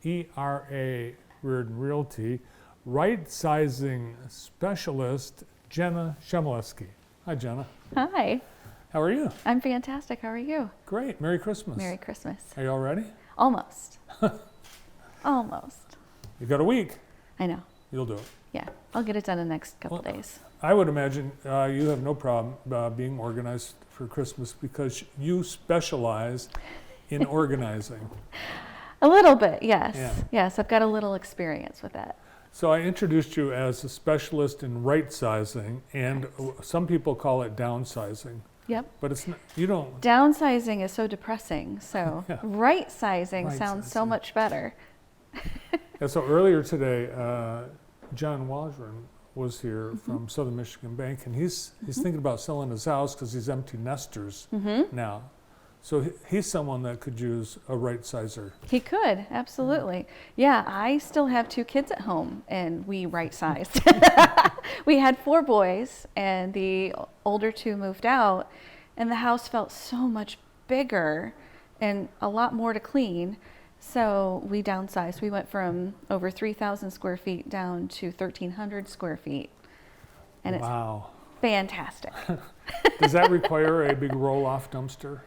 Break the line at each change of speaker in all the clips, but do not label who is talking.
ERA Reardon Realty, right-sizing specialist, Jenna Chmielewski. Hi, Jenna.
Hi.
How are you?
I'm fantastic. How are you?
Great. Merry Christmas.
Merry Christmas.
Are you all ready?
Almost. Almost.
You got a week.
I know.
You'll do it.
Yeah. I'll get it done in the next couple days.
I would imagine you have no problem being organized for Christmas because you specialize in organizing.
A little bit, yes.
Yeah.
Yes, I've got a little experience with that.
So I introduced you as a specialist in right-sizing, and some people call it downsizing.
Yep.
But it's not, you don't.
Downsizing is so depressing, so
Yeah.
right-sizing sounds so
Right-sizing.
much better.
Yeah, so earlier today, John Waldron was here from Southern Michigan Bank, and he's thinking about selling his house because he's empty nesters now. So he's someone that could use a right sizer.
He could, absolutely. Yeah, I still have 2 kids at home, and we right-sized. We had 4 boys, and the older 2 moved out, and the house felt so much bigger and a lot more to clean. So we downsized. We went from over 3,000 square feet down to 1,300 square feet. And it's fantastic.
Does that require a big roll-off dumpster?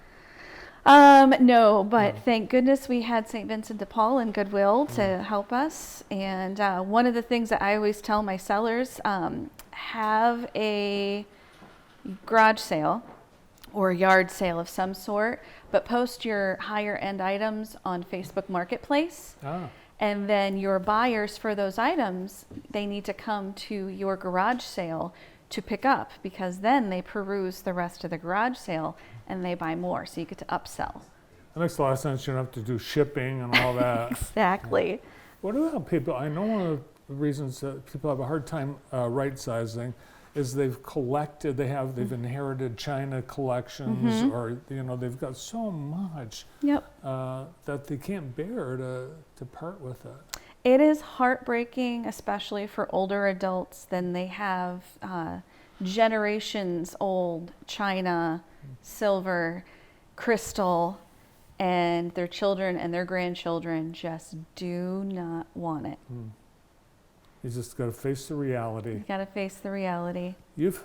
No, but thank goodness we had St. Vincent de Paul and Goodwill to help us. And one of the things that I always tell my sellers, have a garage sale or yard sale of some sort, but post your higher end items on Facebook Marketplace. And then your buyers for those items, they need to come to your garage sale to pick up, because then they peruse the rest of the garage sale and they buy more, so you get to upsell.
That makes a lot of sense. You don't have to do shipping and all that.
Exactly.
Yeah. What about people? I know one of the reasons that people have a hard time right-sizing is they've collected, they've inherited China collections, or they've got so much that they can't bear to part with it.
It is heartbreaking, especially for older adults. Then they have generations old China, silver, crystal, and their children and their grandchildren just do not want it.
You just got to face the reality.
You got to face the reality.
You've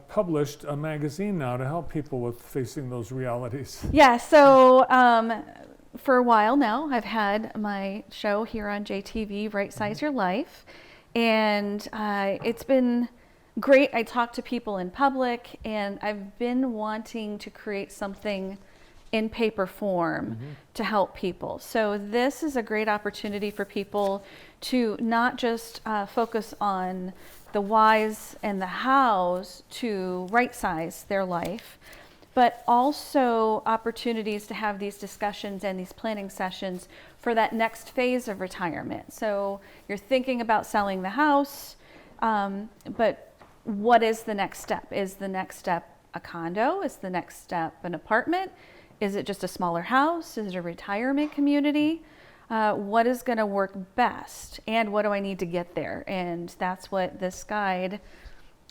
published a magazine now to help people with facing those realities.
Yeah, so for a while now, I've had my show here on JTV, Right Size Your Life, and it's been great. I talk to people in public, and I've been wanting to create something in paper form to help people. So this is a great opportunity for people to not just focus on the whys and the hows to right size their life, but also opportunities to have these discussions and these planning sessions for that next phase of retirement. So you're thinking about selling the house, but what is the next step? Is the next step a condo? Is the next step an apartment? Is it just a smaller house? Is it a retirement community? What is going to work best? And what do I need to get there? And that's what this guide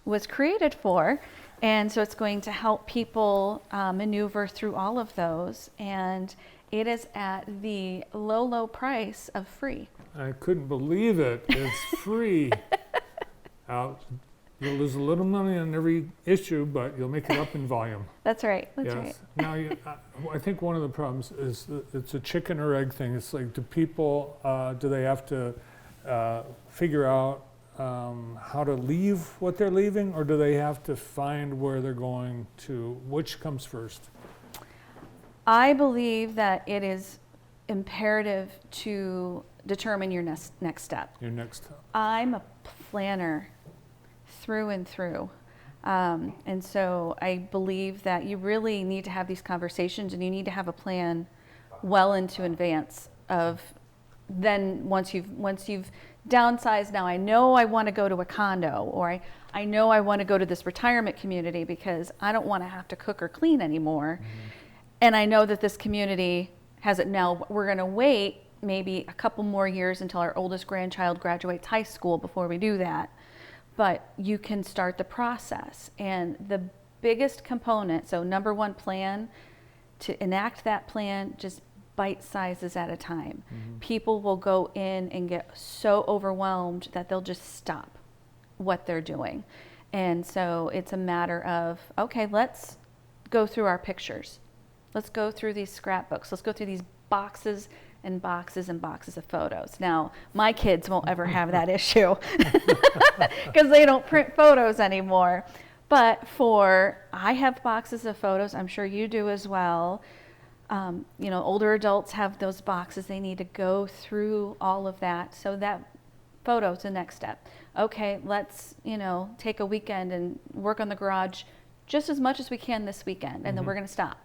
was created for. And so it's going to help people maneuver through all of those. And it is at the low, low price of free.
I couldn't believe it. It's free. You'll lose a little money on every issue, but you'll make it up in volume.
That's right. That's right.
Now, I think one of the problems is that it's a chicken or egg thing. It's like, do people, do they have to figure out how to leave what they're leaving, or do they have to find where they're going to? Which comes first?
I believe that it is imperative to determine your next step.
Your next step.
I'm a planner through and through. And so I believe that you really need to have these conversations, and you need to have a plan well into advance of then once you've downsized. Now I know I want to go to a condo, or I know I want to go to this retirement community because I don't want to have to cook or clean anymore. And I know that this community has it now. We're going to wait maybe a couple more years until our oldest grandchild graduates high school before we do that. But you can start the process. And the biggest component, so number one, plan, to enact that plan, just bite sizes at a time. People will go in and get so overwhelmed that they'll just stop what they're doing. And so it's a matter of, okay, let's go through our pictures. Let's go through these scrapbooks. Let's go through these boxes and boxes and boxes of photos. Now, my kids won't ever have that issue because they don't print photos anymore. But I have boxes of photos. I'm sure you do as well. Older adults have those boxes. They need to go through all of that. So that photo's the next step. Okay, let's, take a weekend and work on the garage just as much as we can this weekend, and then we're going to stop.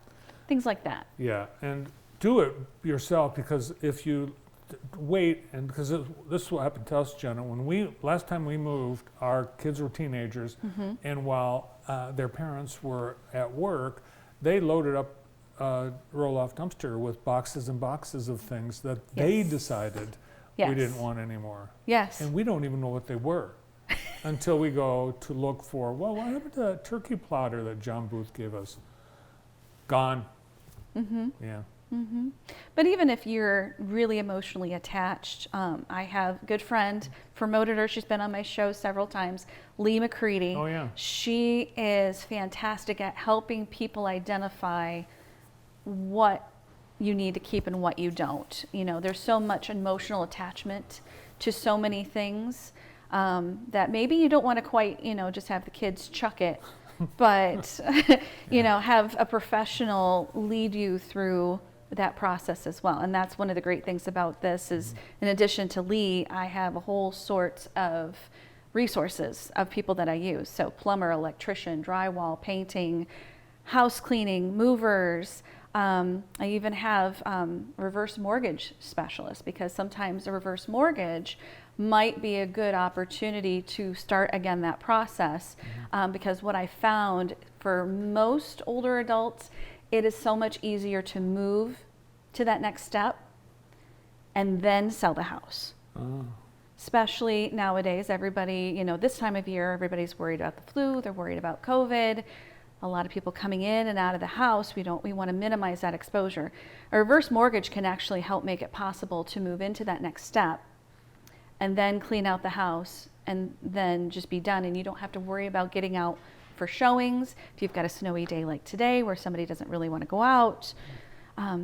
Things like that.
Yeah, and do it yourself, because if you wait, and because this is what happened to us, Jenna, last time we moved, our kids were teenagers, and while their parents were at work, they loaded up a roll-off dumpster with boxes and boxes of things that they decided we didn't want anymore.
Yes.
And we don't even know what they were until we go to look for, what happened to that turkey platter that John Booth gave us? Gone. Yeah.
But even if you're really emotionally attached, I have a good friend, promoted her. She's been on my show several times, Lee McCready.
Oh, yeah.
She is fantastic at helping people identify what you need to keep and what you don't. There's so much emotional attachment to so many things that maybe you don't want to quite, just have the kids chuck it, but, have a professional lead you through that process as well. And that's one of the great things about this is, in addition to Lee, I have a whole sort of resources of people that I use. So plumber, electrician, drywall, painting, house cleaning, movers. I even have reverse mortgage specialists, because sometimes a reverse mortgage might be a good opportunity to start again that process. Because what I found for most older adults, it is so much easier to move to that next step and then sell the house. Especially nowadays, everybody, this time of year, everybody's worried about the flu, they're worried about COVID. A lot of people coming in and out of the house, we want to minimize that exposure. A reverse mortgage can actually help make it possible to move into that next step and then clean out the house and then just be done. And you don't have to worry about getting out for showings if you've got a snowy day like today where somebody doesn't really want to go out.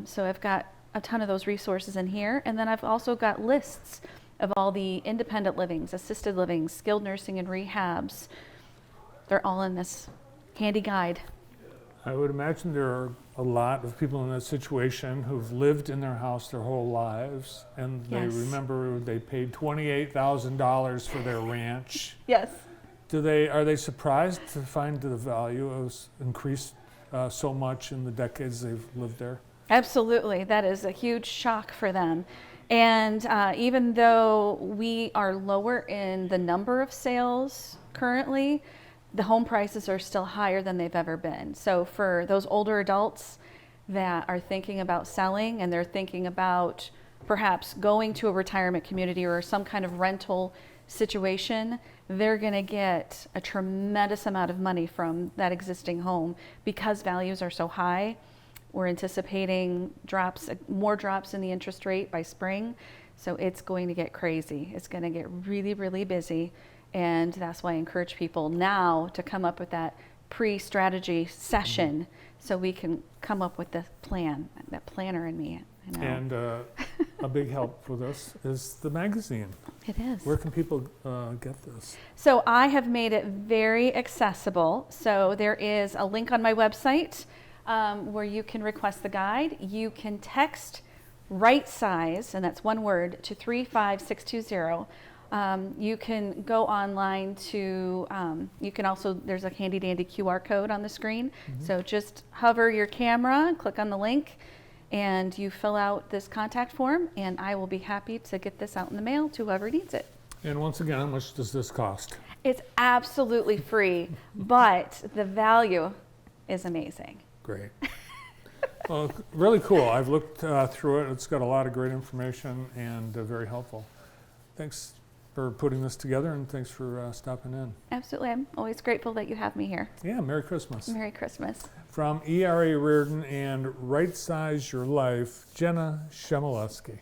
So I've got a ton of those resources in here. And then I've also got lists of all the independent livings, assisted livings, skilled nursing and rehabs. They're all in this handy guide.
I would imagine there are a lot of people in that situation who've lived in their house their whole lives, and they remember they paid $28,000 for their ranch.
Yes.
Are they surprised to find the value has increased so much in the decades they've lived there?
Absolutely. That is a huge shock for them. And even though we are lower in the number of sales currently, the home prices are still higher than they've ever been. So for those older adults that are thinking about selling, and they're thinking about perhaps going to a retirement community or some kind of rental situation, they're going to get a tremendous amount of money from that existing home because values are so high. We're anticipating more drops in the interest rate by spring. So it's going to get crazy. It's going to get really, really busy. And that's why I encourage people now to come up with that pre-strategy session so we can come up with the plan, that planner in me.
And a big help for this is the magazine.
It is.
Where can people get this?
So I have made it very accessible. So there is a link on my website where you can request the guide. You can text right size, and that's one word, to 35620. You can go online to, you can also, there's a handy dandy QR code on the screen. So just hover your camera, click on the link, and you fill out this contact form, and I will be happy to get this out in the mail to whoever needs it.
And once again, how much does this cost?
It's absolutely free, but the value is amazing.
Great. Well, really cool. I've looked through it. It's got a lot of great information and very helpful. Thanks, for putting this together, and thanks for stopping in.
Absolutely. I'm always grateful that you have me here.
Yeah, Merry Christmas.
Merry Christmas.
From ERA Reardon and Right Size Your Life, Jenna Chmielewski.